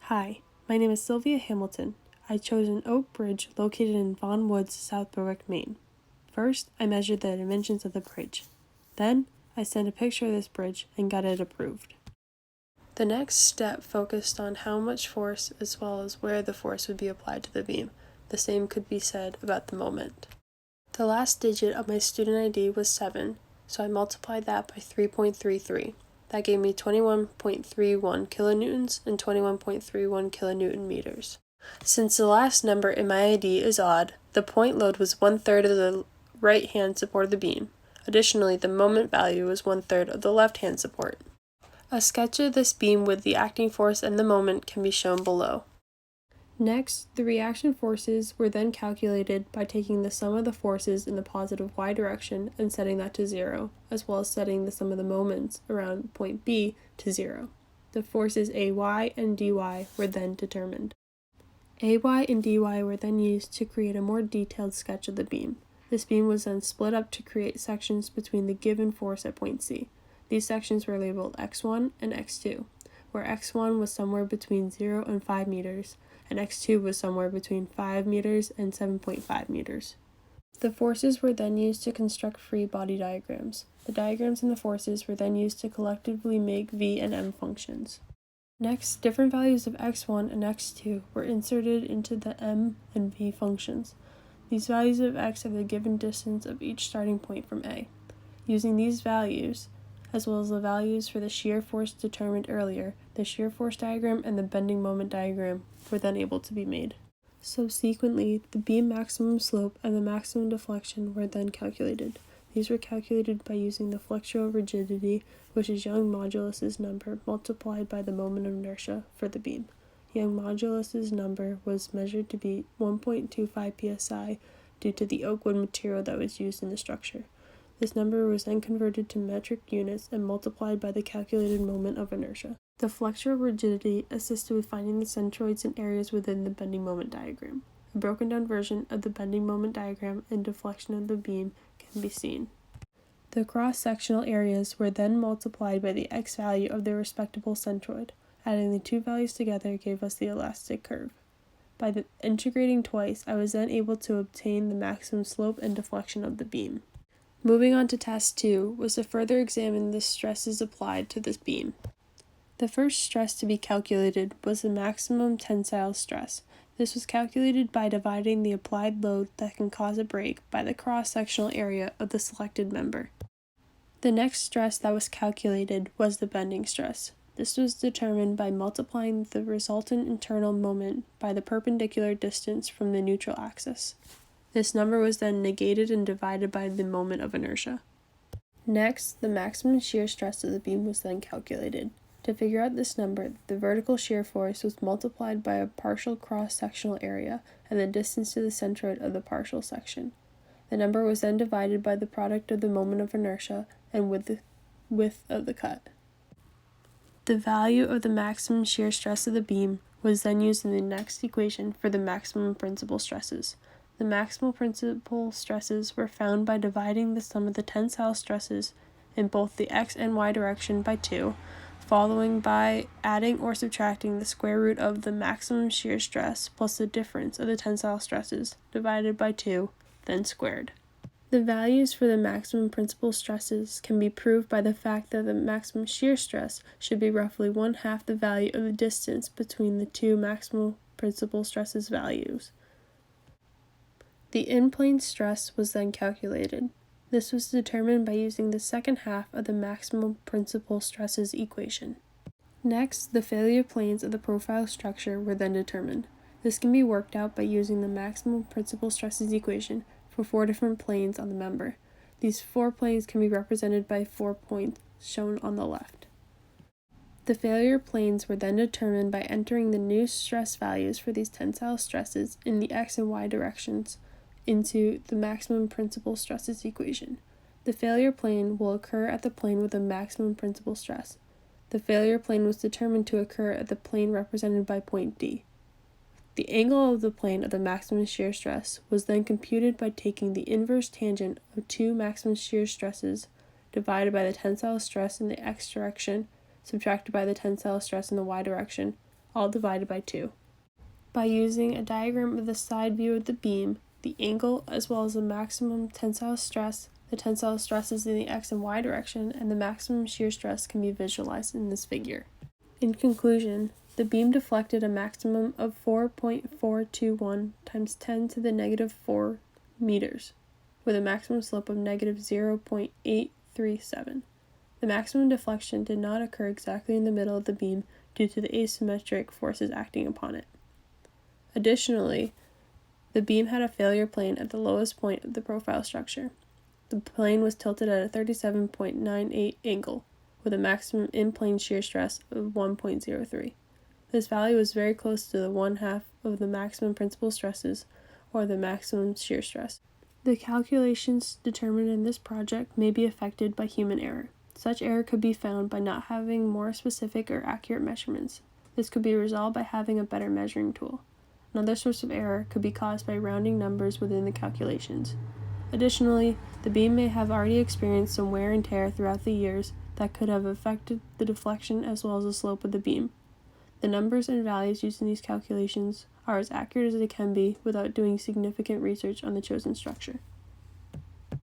Hi, my name is Sylvia Hamilton. I chose an oak bridge located in Vaughan Woods, South Berwick, Maine. First, I measured the dimensions of the bridge. Then, I sent a picture of this bridge and got it approved. The next step focused on how much force as well as where the force would be applied to the beam. The same could be said about the moment. The last digit of my student ID was 7, so I multiplied that by 3.33. That gave me 21.31 kilonewtons and 21.31 kilonewton meters. Since the last number in my ID is odd, the point load was 1/3 of the right-hand support of the beam. Additionally, the moment value was 1/3 of the left-hand support. A sketch of this beam with the acting force and the moment can be shown below. Next, the reaction forces were then calculated by taking the sum of the forces in the positive y direction and setting that to 0, as well as setting the sum of the moments around point B to 0. The forces AY and DY were then determined. AY and DY were then used to create a more detailed sketch of the beam. This beam was then split up to create sections between the given force at point C. These sections were labeled x1 and x2, where x1 was somewhere between 0 and 5 meters, and x2 was somewhere between 5 meters and 7.5 meters. The forces were then used to construct free body diagrams. The diagrams and the forces were then used to collectively make v and m functions. Next, different values of x1 and x2 were inserted into the m and v functions. These values of x are the given distance of each starting point from A. Using these values, as well as the values for the shear force determined earlier, the shear force diagram and the bending moment diagram were then able to be made. Subsequently, the beam maximum slope and the maximum deflection were then calculated. These were calculated by using the flexural rigidity, which is Young modulus's number multiplied by the moment of inertia for the beam. Young modulus's number was measured to be 1.25 psi due to the oak wood material that was used in the structure. This number was then converted to metric units and multiplied by the calculated moment of inertia. The flexural rigidity assisted with finding the centroids and areas within the bending moment diagram. A broken down version of the bending moment diagram and deflection of the beam can be seen. The cross-sectional areas were then multiplied by the x value of their respective centroid. Adding the two values together gave us the elastic curve. By integrating twice, I was then able to obtain the maximum slope and deflection of the beam. Moving on to task 2 was to further examine the stresses applied to this beam. The first stress to be calculated was the maximum tensile stress. This was calculated by dividing the applied load that can cause a break by the cross-sectional area of the selected member. The next stress that was calculated was the bending stress. This was determined by multiplying the resultant internal moment by the perpendicular distance from the neutral axis. This number was then negated and divided by the moment of inertia. Next, the maximum shear stress of the beam was then calculated. To figure out this number, the vertical shear force was multiplied by a partial cross-sectional area and the distance to the centroid of the partial section. The number was then divided by the product of the moment of inertia and with the width of the cut. The value of the maximum shear stress of the beam was then used in the next equation for the maximum principal stresses. The maximal principal stresses were found by dividing the sum of the tensile stresses in both the x and y direction by 2, following by adding or subtracting the square root of the maximum shear stress plus the difference of the tensile stresses divided by 2, then squared. The values for the maximum principal stresses can be proved by the fact that the maximum shear stress should be roughly 1/2 the value of the distance between the two maximal principal stresses values. The in-plane stress was then calculated. This was determined by using the second half of the maximum principal stresses equation. Next, the failure planes of the profile structure were then determined. This can be worked out by using the maximum principal stresses equation for 4 different planes on the member. These 4 planes can be represented by 4 points shown on the left. The failure planes were then determined by entering the new stress values for these tensile stresses in the x and y directions into the maximum principal stresses equation. The failure plane will occur at the plane with the maximum principal stress. The failure plane was determined to occur at the plane represented by point D. The angle of the plane of the maximum shear stress was then computed by taking the inverse tangent of two maximum shear stresses divided by the tensile stress in the x direction subtracted by the tensile stress in the y direction all divided by 2. By using a diagram of the side view of the beam, the angle as well as the maximum tensile stress, the tensile stresses in the x and y direction, and the maximum shear stress can be visualized in this figure. In conclusion, the beam deflected a maximum of 4.421 times 10 to the negative 4 meters, with a maximum slope of negative 0.837. The maximum deflection did not occur exactly in the middle of the beam due to the asymmetric forces acting upon it. Additionally, the beam had a failure plane at the lowest point of the profile structure. The plane was tilted at a 37.98 angle, with a maximum in-plane shear stress of 1.03. This value was very close to the 1/2 of the maximum principal stresses, or the maximum shear stress. The calculations determined in this project may be affected by human error. Such error could be found by not having more specific or accurate measurements. This could be resolved by having a better measuring tool. Another source of error could be caused by rounding numbers within the calculations. Additionally, the beam may have already experienced some wear and tear throughout the years that could have affected the deflection as well as the slope of the beam. The numbers and values used in these calculations are as accurate as they can be without doing significant research on the chosen structure.